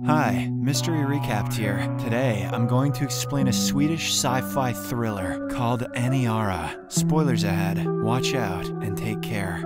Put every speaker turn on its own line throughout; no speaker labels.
Hi, Mystery Recapped here. Today, I'm going to explain a Swedish sci-fi thriller called Aniara. Spoilers ahead, watch out, and take care.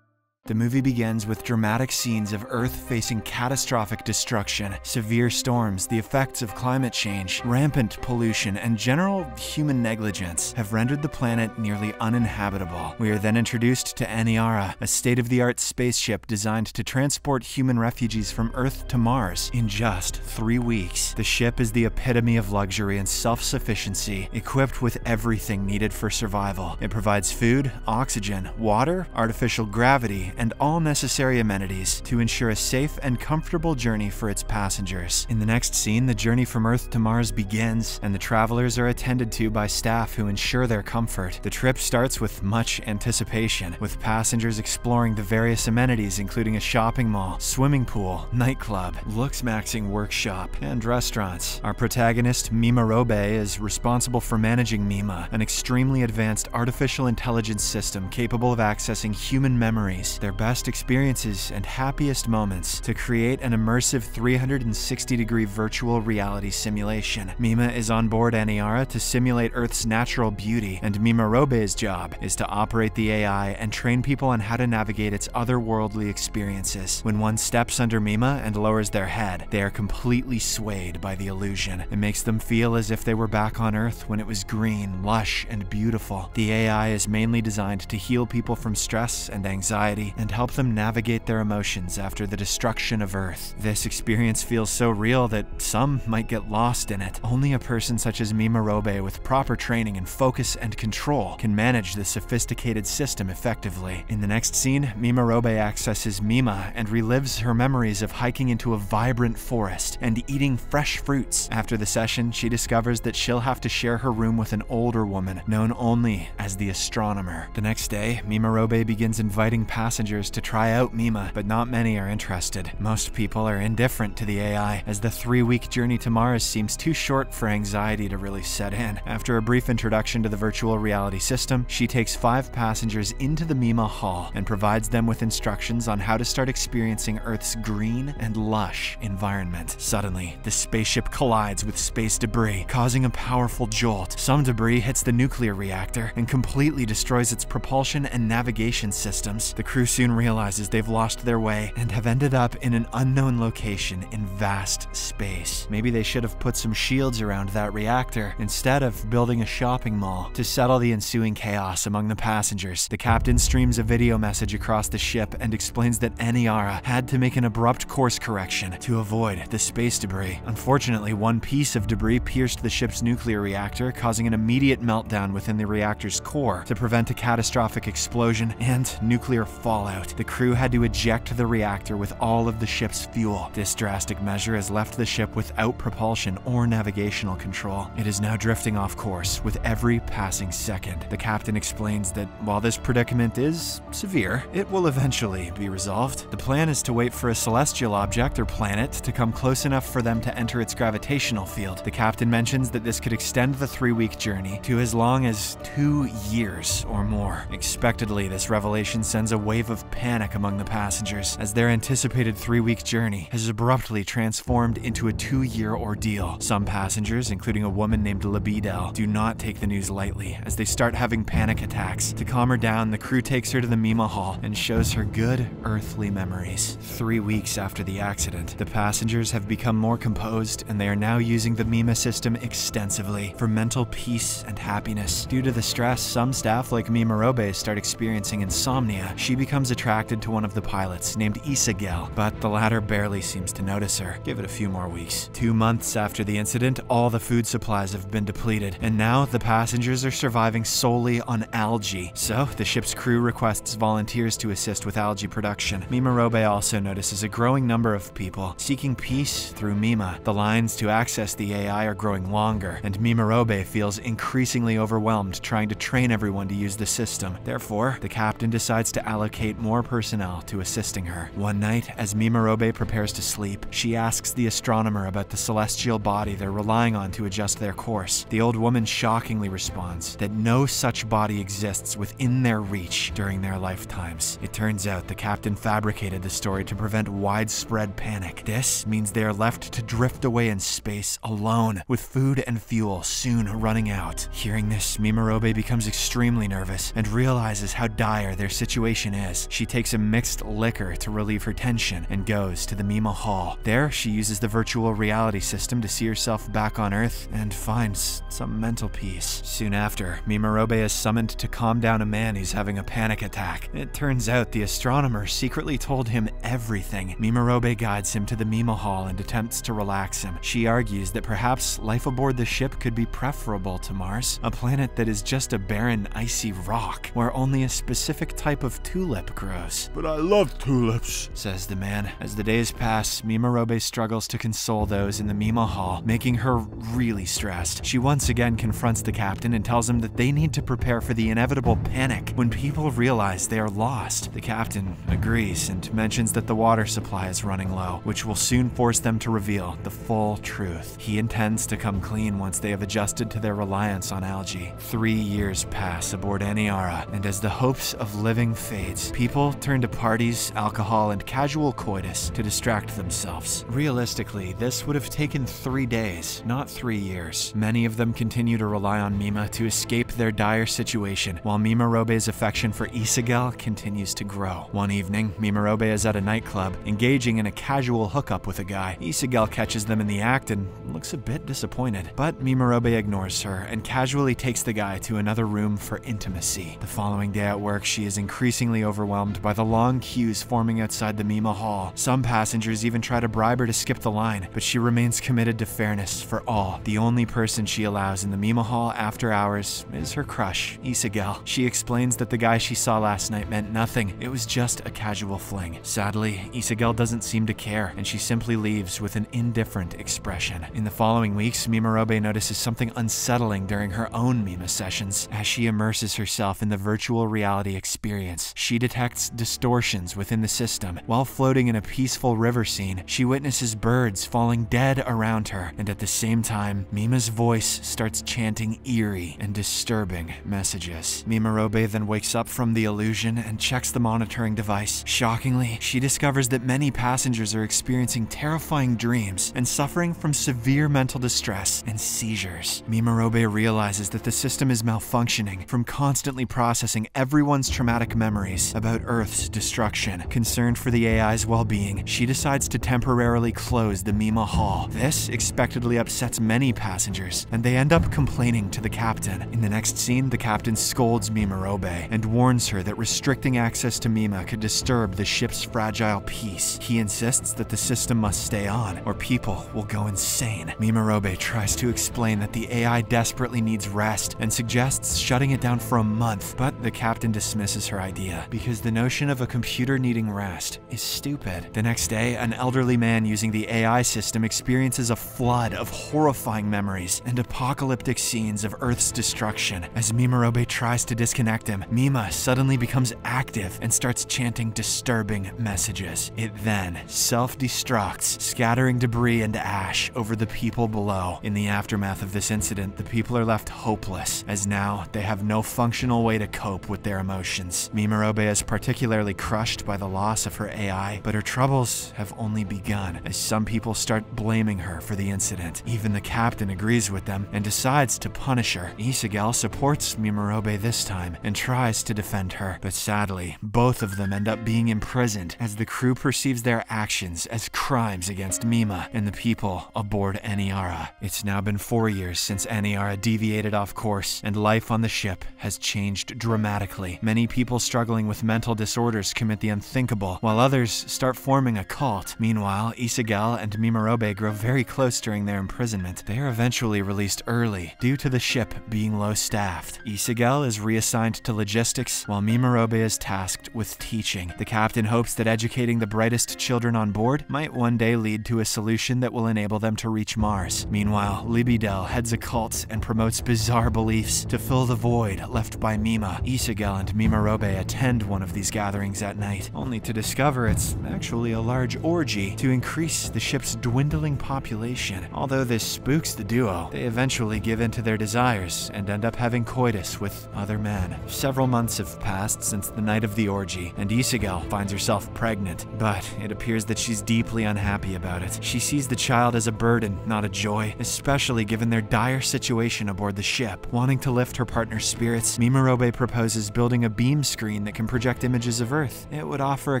The movie begins with dramatic scenes of Earth facing catastrophic destruction, severe storms, the effects of climate change, rampant pollution, and general human negligence have rendered the planet nearly uninhabitable. We are then introduced to Aniara, a state-of-the-art spaceship designed to transport human refugees from Earth to Mars in just 3 weeks. The ship is the epitome of luxury and self-sufficiency, equipped with everything needed for survival. It provides food, oxygen, water, artificial gravity, and all necessary amenities to ensure a safe and comfortable journey for its passengers. In the next scene, the journey from Earth to Mars begins, and the travelers are attended to by staff who ensure their comfort. The trip starts with much anticipation, with passengers exploring the various amenities including a shopping mall, swimming pool, nightclub, looks-maxing workshop, and restaurants. Our protagonist, Mima Robe, is responsible for managing Mima, an extremely advanced artificial intelligence system capable of accessing human memories, their best experiences, and happiest moments to create an immersive 360-degree virtual reality simulation. Mima is on board Aniara to simulate Earth's natural beauty, and Mima Robe's job is to operate the AI and train people on how to navigate its otherworldly experiences. When one steps under Mima and lowers their head, they are completely swayed by the illusion. It makes them feel as if they were back on Earth when it was green, lush, and beautiful. The AI is mainly designed to heal people from stress and anxiety, and help them navigate their emotions after the destruction of Earth. This experience feels so real that some might get lost in it. Only a person such as Mima Robe with proper training and focus and control can manage this sophisticated system effectively. In the next scene, Mima Robe accesses Mima and relives her memories of hiking into a vibrant forest and eating fresh fruits. After the session, she discovers that she'll have to share her room with an older woman, known only as the astronomer. The next day, Mima Robe begins inviting passengers to try out Mima, but not many are interested. Most people are indifferent to the AI, as the 3-week journey to Mars seems too short for anxiety to really set in. After a brief introduction to the virtual reality system, she takes 5 passengers into the Mima Hall and provides them with instructions on how to start experiencing Earth's green and lush environment. Suddenly, the spaceship collides with space debris, causing a powerful jolt. Some debris hits the nuclear reactor and completely destroys its propulsion and navigation systems. The crew soon realizes they've lost their way and have ended up in an unknown location in vast space. Maybe they should have put some shields around that reactor instead of building a shopping mall. To settle the ensuing chaos among the passengers, the captain streams a video message across the ship and explains that Aniara had to make an abrupt course correction to avoid the space debris. Unfortunately, one piece of debris pierced the ship's nuclear reactor, causing an immediate meltdown within the reactor's core to prevent a catastrophic explosion and nuclear fallout. The crew had to eject the reactor with all of the ship's fuel. This drastic measure has left the ship without propulsion or navigational control. It is now drifting off course with every passing second. The captain explains that while this predicament is severe, it will eventually be resolved. The plan is to wait for a celestial object or planet to come close enough for them to enter its gravitational field. The captain mentions that this could extend the 3-week journey to as long as 2 years or more. Expectedly, this revelation sends a wave of panic among the passengers, as their anticipated 3-week journey has abruptly transformed into a 2-year ordeal. Some passengers, including a woman named Labidel, do not take the news lightly, as they start having panic attacks. To calm her down, the crew takes her to the Mima Hall and shows her good earthly memories. 3 weeks after the accident, the passengers have become more composed, and they are now using the Mima system extensively for mental peace and happiness. Due to the stress, some staff like Mima Robe start experiencing insomnia. She becomes attracted to one of the pilots named Isagel, but the latter barely seems to notice her. Give it a few more weeks. 2 months after the incident, all the food supplies have been depleted, and now the passengers are surviving solely on algae. So the ship's crew requests volunteers to assist with algae production. Mima Robe also notices a growing number of people seeking peace through Mima. The lines to access the AI are growing longer, and Mima Robe feels increasingly overwhelmed trying to train everyone to use the system. Therefore, the captain decides to allocate allocate more personnel to assisting her. One night, as Mimarobe prepares to sleep, she asks the astronomer about the celestial body they're relying on to adjust their course. The old woman shockingly responds that no such body exists within their reach during their lifetimes. It turns out the captain fabricated the story to prevent widespread panic. This means they are left to drift away in space alone, with food and fuel soon running out. Hearing this, Mimarobe becomes extremely nervous and realizes how dire their situation is. She takes a mixed liquor to relieve her tension and goes to the Mima Hall. There, she uses the virtual reality system to see herself back on Earth and finds some mental peace. Soon after, Mimarobe is summoned to calm down a man who's having a panic attack. It turns out the astronomer secretly told him everything. Mimarobe guides him to the Mima Hall and attempts to relax him. She argues that perhaps life aboard the ship could be preferable to Mars, a planet that is just a barren, icy rock, where only a specific type of tulip grows.
"But I love tulips,"
says the man. As the days pass, Mimarobe struggles to console those in the Mima Hall, making her really stressed. She once again confronts the captain and tells him that they need to prepare for the inevitable panic when people realize they are lost. The captain agrees and mentions that the water supply is running low, which will soon force them to reveal the full truth. He intends to come clean once they have adjusted to their reliance on algae. 3 years pass aboard Aniara, and as the hopes of living fades, people turn to parties, alcohol, and casual coitus to distract themselves. Realistically, this would have taken 3 days, not 3 years. Many of them continue to rely on Mima to escape their dire situation, while Mimarobe's affection for Isagel continues to grow. One evening, Mimarobe is at a nightclub, engaging in a casual hookup with a guy. Isagel catches them in the act and looks a bit disappointed, but Mimarobe ignores her and casually takes the guy to another room for intimacy. The following day at work, she is increasingly overwhelmed by the long queues forming outside the Mima Hall. Some passengers even try to bribe her to skip the line, but she remains committed to fairness for all. The only person she allows in the Mima Hall after hours is her crush, Isagel. She explains that the guy she saw last night meant nothing. It was just a casual fling. Sadly, Isagel doesn't seem to care, and she simply leaves with an indifferent expression. In the following weeks, Mimarobe notices something unsettling during her own Mima sessions. As she immerses herself in the virtual reality experience, she detects distortions within the system. While floating in a peaceful river scene, she witnesses birds falling dead around her, and at the same time, Mima's voice starts chanting eerie and disturbing messages. Mimarobe then wakes up from the illusion and checks the monitoring device. Shockingly, she discovers that many passengers are experiencing terrifying dreams and suffering from severe mental distress and seizures. Mimarobe realizes that the system is malfunctioning from constantly processing everyone's traumatic memories about Earth's destruction. Concerned for the AI's well-being, she decides to temporarily close the Mima Hall. This expectedly upsets many passengers, and they end up complaining to the captain. In the next scene, the captain scolds Mimarobe and warns her that restricting access to Mima could disturb the ship's fragile peace. He insists that the system must stay on, or people will go insane. Mimarobe tries to explain that the AI desperately needs rest and suggests shutting it down for a month, but the captain dismisses her idea because the notion of a computer needing rest is stupid. The next day, an elderly man using the AI system experiences a flood of horrifying memories and apocalyptic scenes of Earth's destruction. As Mimarobe tries to disconnect him, Mima suddenly becomes active and starts chanting disturbing messages. It then self-destructs, scattering debris and ash over the people below. In the aftermath of this incident, the people are left hopeless, as now they have no functional way to cope with their emotions. Mimarobe is particularly crushed by the loss of her AI, but her troubles have only begun, as some people start blaming her for the incident. Even the captain agrees with them and decides to punish her. Isagel supports Mimarobe this time and tries to defend her, but sadly, both of them end up being imprisoned as the crew perceives their actions as crimes against Mima and the people aboard Aniara. It's now been 4 years since Aniara deviated off course, and life on the ship has changed dramatically. Many people struggling with mental disorders commit the unthinkable, while others start forming a cult. Meanwhile, Isagel and Mimarobe grow very close during their imprisonment. They are eventually released early due to the ship being low-staffed. Isagel is reassigned to logistics, while Mimarobe is tasked with teaching. The captain hopes that educating the brightest children on board might one day lead to a solution that will enable them to reach Mars. Meanwhile, Libidel heads a cult and promotes bizarre beliefs to fill the void left by Mima. Isagel and Mimarobe attend one of these gatherings at night, only to discover it's actually a large orgy to increase the ship's dwindling population. Although this spooks the duo, they eventually give in to their desires and end up having coitus with other men. Several months have passed since the night of the orgy, and Isagel finds herself pregnant, but it appears that she's deeply unhappy about it. She sees the child as a burden, not a joy, especially given their dire situation aboard the ship. Wanting to lift her partner's spirits, Mimarobe proposes building a beam screen that can project images of Earth. It would offer a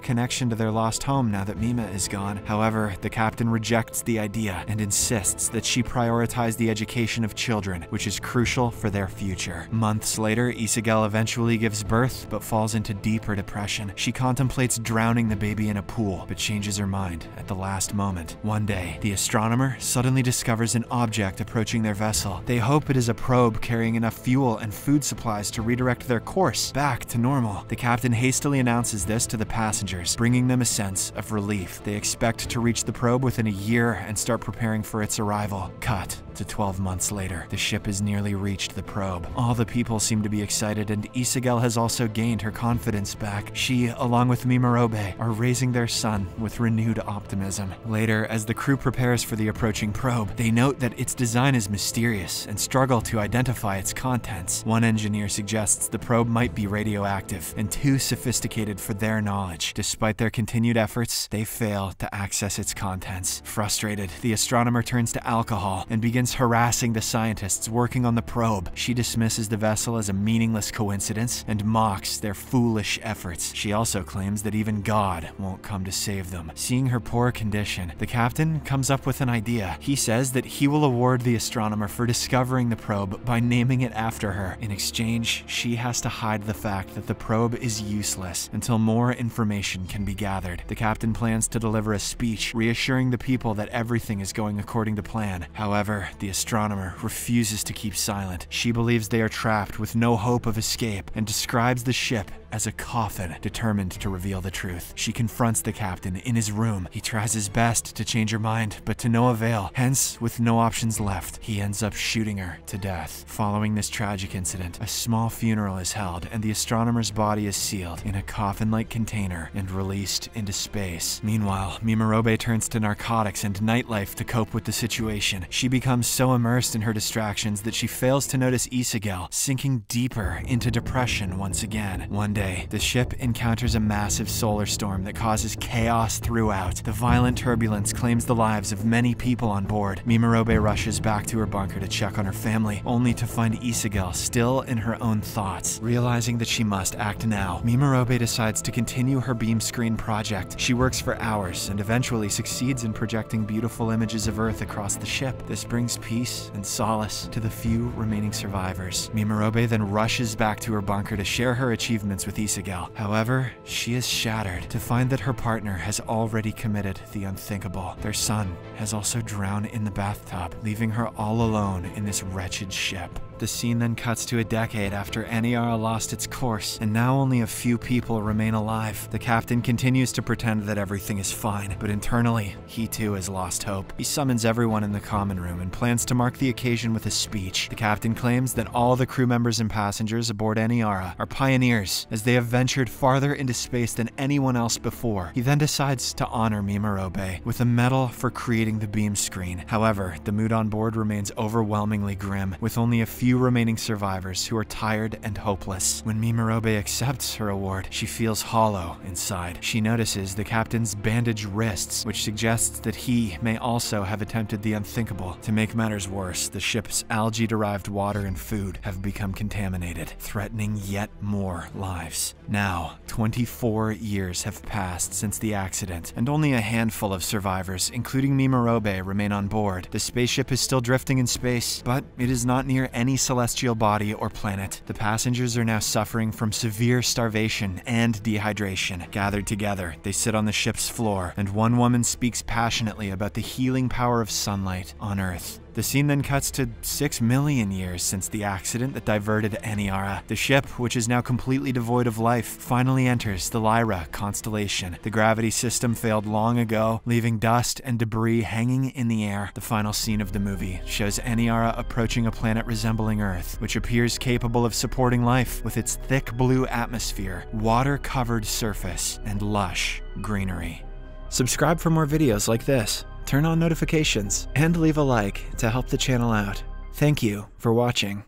connection to their lost home now that Mima is gone. However, the captain rejects the idea and insists that she prioritize the education of children, which is crucial for their future. Months later, Isagel eventually gives birth, but falls into deeper depression. She contemplates drowning the baby in a pool, but changes her mind at the last moment. One day, the astronomer suddenly discovers an object approaching their vessel. They hope it is a probe carrying enough fuel and food supplies to redirect their course back to normal. The captain hastily announces this to the passengers, bringing them a sense of relief. They expect to reach the probe within a year and start preparing for its arrival. Cut to 12 months later. The ship has nearly reached the probe. All the people seem to be excited, and Isagel has also gained her confidence back. She, along with Mimarobe, are raising their son with renewed optimism. Later, as the crew prepares for the approaching probe, they note that its design is mysterious and struggle to identify its contents. One engineer suggests the probe might be radioactive and too sophisticated for their knowledge. Despite their continued efforts, they fail to access its contents. Frustrated, the astronomer turns to alcohol and begins harassing the scientists working on the probe. She dismisses the vessel as a meaningless coincidence and mocks their foolish efforts. She also claims that even God won't come to save them. Seeing her poor condition, the captain comes up with an idea. He says that he will award the astronomer for discovering the probe by naming it after her. In exchange, she has to hide the fact that the probe is useless until more information can be gathered. The captain plans to deliver a speech reassuring the people that everything is going according to plan. However, the astronomer refuses to keep silent. She believes they are trapped with no hope of escape and describes the ship as a coffin, determined to reveal the truth. She confronts the captain in his room. He tries his best to change her mind, but to no avail. Hence, with no options left, he ends up shooting her to death. Following this tragic incident, a small funeral is held, and the astronomer's body is sealed in a coffin-like container and released into space. Meanwhile, Mimarobe turns to narcotics and nightlife to cope with the situation. She becomes so immersed in her distractions that she fails to notice Isagel sinking deeper into depression once again. One day, the ship encounters a massive solar storm that causes chaos throughout. The violent turbulence claims the lives of many people on board. Mimarobe rushes back to her bunker to check on her family, only to find Isagel still in her own thoughts. Realizing that she must act now, Mimarobe decides to continue her beam screen project. She works for hours and eventually succeeds in projecting beautiful images of Earth across the ship. This brings peace and solace to the few remaining survivors. Mimarobe then rushes back to her bunker to share her achievements with Isagel. However, she is shattered to find that her partner has already committed the unthinkable. Their son has also drowned in the bathtub, leaving her all alone in this wretched ship. The scene then cuts to a decade after Aniara lost its course, and now only a few people remain alive. The captain continues to pretend that everything is fine, but internally, he too has lost hope. He summons everyone in the common room and plans to mark the occasion with a speech. The captain claims that all the crew members and passengers aboard Aniara are pioneers, as they have ventured farther into space than anyone else before. He then decides to honor Mimarobe with a medal for creating the beam screen. However, the mood on board remains overwhelmingly grim, with only a few remaining survivors who are tired and hopeless. When Mimarobe accepts her award, she feels hollow inside. She notices the captain's bandaged wrists, which suggests that he may also have attempted the unthinkable. To make matters worse, the ship's algae-derived water and food have become contaminated, threatening yet more lives. Now, 24 years have passed since the accident, and only a handful of survivors, including Mimarobe, remain on board. The spaceship is still drifting in space, but it is not near any celestial body or planet. The passengers are now suffering from severe starvation and dehydration. Gathered together, they sit on the ship's floor, and one woman speaks passionately about the healing power of sunlight on Earth. The scene then cuts to 6 million years since the accident that diverted Eniara. The ship, which is now completely devoid of life, finally enters the Lyra constellation. The gravity system failed long ago, leaving dust and debris hanging in the air. The final scene of the movie shows Eniara approaching a planet resembling Earth, which appears capable of supporting life with its thick blue atmosphere, water-covered surface, and lush greenery. Subscribe for more videos like this, turn on notifications, and leave a like to help the channel out. Thank you for watching.